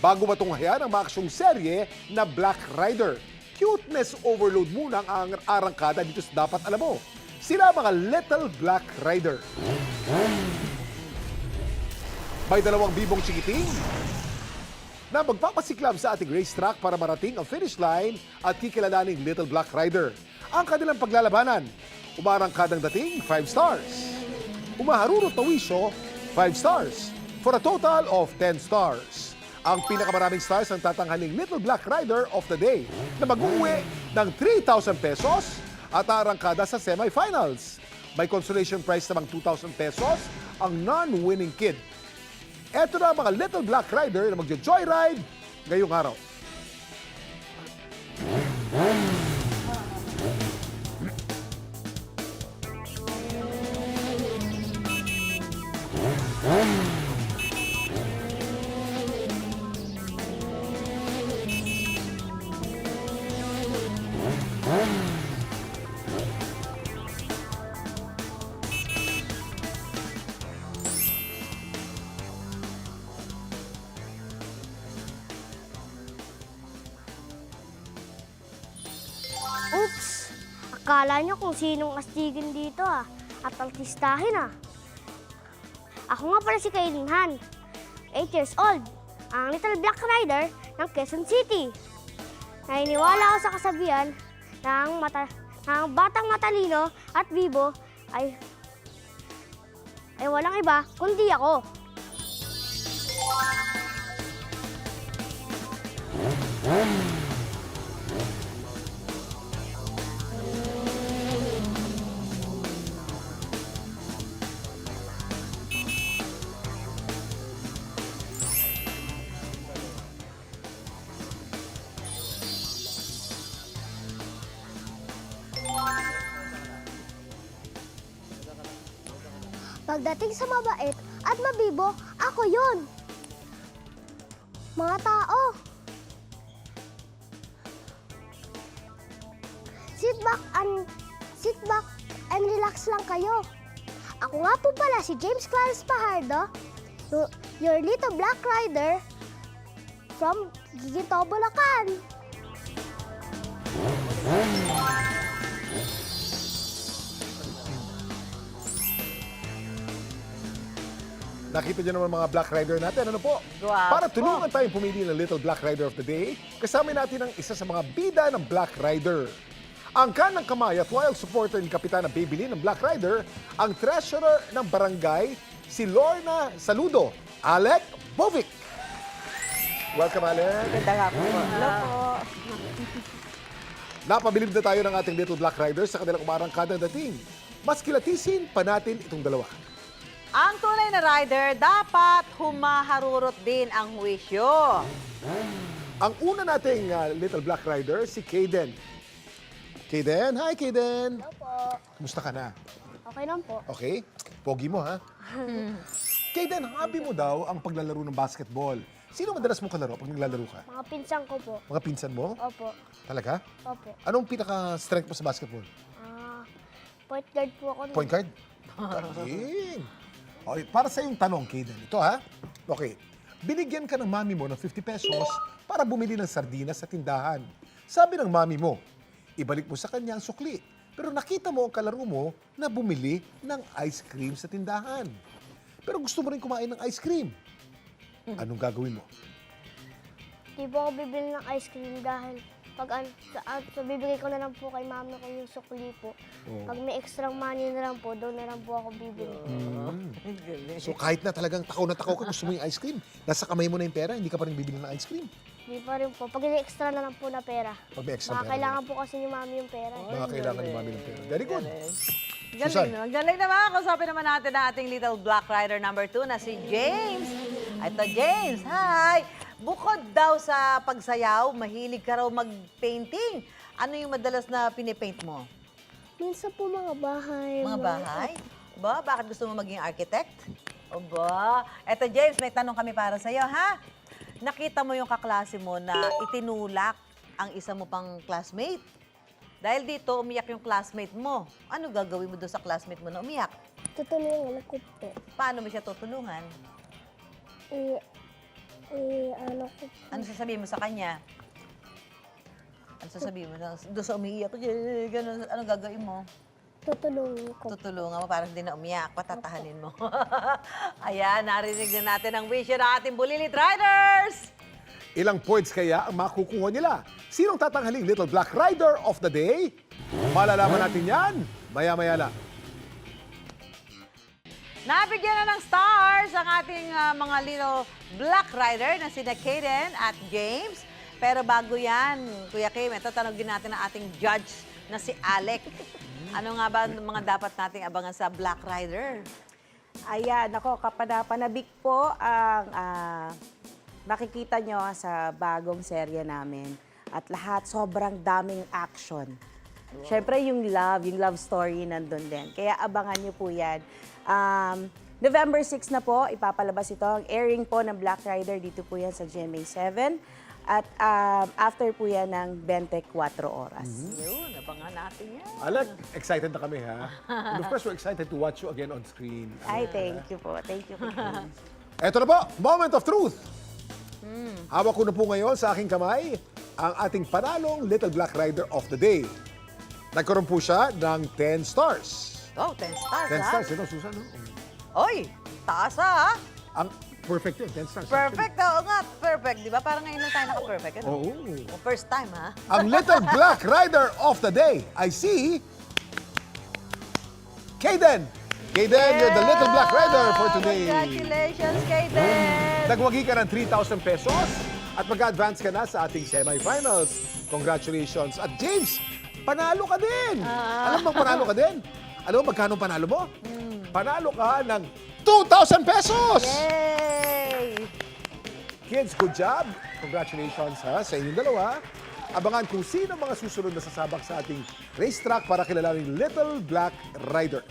bago matunghayan ang maaksyong serye na Black Rider. Cuteness overload muna ang arangkada dito sa Dapat Alam Mo. Sila mga Little Black Rider. May dalawang bibong chikiting na magpapasiklab sa ating racetrack para marating ang finish line at kikilalaning Little Black Rider. Ang kanilang paglalabanan, umarangkadang dating 5 stars. Umaharurot na wisyo, 5 stars. For a total of 10 stars. Ang pinakamaraming stars ang tatanghaling Little Black Rider of the Day na mag-uwi ng 3,000 pesos at arangkada sa semifinals. May consolation prize namang 2,000 pesos ang non-winning kid. Eto na ang mga Little Black Rider na magjo-joyride ngayong araw. Oops! Akala niyo kung sinong astigin dito at artistahin Ako nga pala si Kailin Han, 8 years old, ang Little Black Rider ng Quezon City. Naniniwala ako sa kasabihan ng batang matalino at bibo ay walang iba kundi ako. Pagdating sa mabait at mabibo, ako yun. Mga tao, sit back and relax lang kayo. Ako nga po pala si James Clarence Pajardo, your Little Black Rider from Ginto, Bulacan. Nakita niyo naman mga Black Rider natin. Ano po? Guwapo. Para tulungan tayong pumili ng Little Black Rider of the Day, kasama natin ang isa sa mga bida ng Black Rider. Ang kanang kamay at loyal supporter ni Kapitana Babylin ng Black Rider, ang treasurer ng barangay, si Lorna Saludo, Alec Bovic. Welcome, Alec. Ganda nga po. Hello po. Napabilib na tayo ng ating Little Black Riders sa kanilang umarangkadang dating. Mas kilatisin pa natin itong dalawa. Ang tunay na rider, dapat humaharurot din ang wisyo. Ang una nating Little Black Rider, si Kaden. Kaden, hi Kaden. Hello po. Kumusta ka na? Okay lang po. Okay? Pogi mo, ha? Kaden, hobby mo daw ang paglalaro ng basketball. Sino madalas mong kalaro pag naglalaro ka? Mga pinsan ko po. Mga pinsan mo? Opo. Talaga? Opo. Anong pinaka-strength mo sa basketball? Point guard po ako. Point guard? Galing. Okay, para sa yung tanong, Kaden, ito ha? Okay, binigyan ka ng mami mo ng 50 pesos para bumili ng sardinas sa tindahan. Sabi ng mami mo, ibalik mo sa kanya ang sukli. Pero nakita mo ang kalaro mo na bumili ng ice cream sa tindahan. Pero gusto mo rin kumain ng ice cream. Anong gagawin mo? Di po ako bibili ng ice cream dahil so bibigay ko na lang po kay mami ko yung sukli po. Oh. Pag may extra money na lang po, doon na lang po ako bibili. So kahit na talagang takaw na takaw ka, gusto mo yung ice cream, nasa kamay mo na yung pera, hindi ka pa rin bibili ng ice cream. Di pa rin po. Pag may extra na lang po na pera. Pag may extra Baka pera. kailangan po kasi ni mami yung pera. Baka kailangan ni mami ng pera. Very good. Susan. Galing, no? Galing naman. Kausapin naman natin ang ating Little Black Rider number 2 na si James. Ito, James. Hi! Bukod daw sa pagsayaw, mahilig ka raw mag-painting. Ano yung madalas na pinipaint mo? Minsan po mga bahay. Mga bahay? Ba, bakit gusto mo maging architect? Aba, eto James, may tanong kami para sa'yo, ha? Nakita mo yung kaklase mo na itinulak ang isa mo pang classmate. Dahil dito, umiyak yung classmate mo. Ano gagawin mo doon sa classmate mo na umiyak? Tutulungan ko po. Paano mo siya tutulungan? ano ko, Ano sasabihin mo sa kanya? Ano sasabihin mo? Doon sa umiiyak, gano'n, ano gagawin mo? tutulungan ko. Tutulungan mo para hindi na umiyak, patatahanin mo. Ayan, narinig na natin ang wish ng ating Bulilit Riders! Ilang points kaya ang makukuha nila? Sinong tatanghaling Little Black Rider of the Day? Malalaman natin yan maya-maya lang. Nabigyan na ng stars ang ating mga Little Black Rider na sina Kaden at James. Pero bago yan, Kuya Kim, ito tanongin natin ang ating judge na si Alec. Ano nga ba ang mga dapat nating abangan sa Black Rider? Ayan, ako, kapanabik po ang makikita nyo sa bagong serye namin. At lahat, sobrang daming action. Siyempre, yung love story nandun din. Kaya abangan nyo po yan. November 6 na po, ipapalabas ito. Ang airing po ng Black Rider, dito po yan sa GMA 7. At after po yan ng 24 oras. Yun, abangan natin yan. Alec, excited na kami ha. And of course, we're excited to watch you again on screen. Ay, thank you po. Thank you. Eto na po, Moment of Truth. Hawak ko na po ngayon sa aking kamay ang ating panalong Little Black Rider of the Day. Nagkaroon po siya ng 10 stars. Oh, 10 stars, 10 ha? stars, yun, Susan. No? Oy, taas, ha? Ang perfect yun, 10 stars. Perfect, oo nga. Perfect, di ba? Parang ngayon lang tayo naka-perfect. Ano? Oo. First time, ha? Ang Little Black Rider of the Day, I see Kaden. Kaden, you're the Little Black Rider for today. Congratulations, Kaden! Nagwagi ka ng 3,000 pesos at mag-advance ka na sa ating semifinals. Congratulations. At James, panalo ka din. Alam mo panalo ka din? Alam mo magkano panalo mo? Panalo ka ng 2,000 pesos! Yay! Kids, good job. Congratulations ha, sa inyong dalawa. Abangan kung sino mga susunod na sasabak sa ating racetrack para kilalanin Little Black Rider.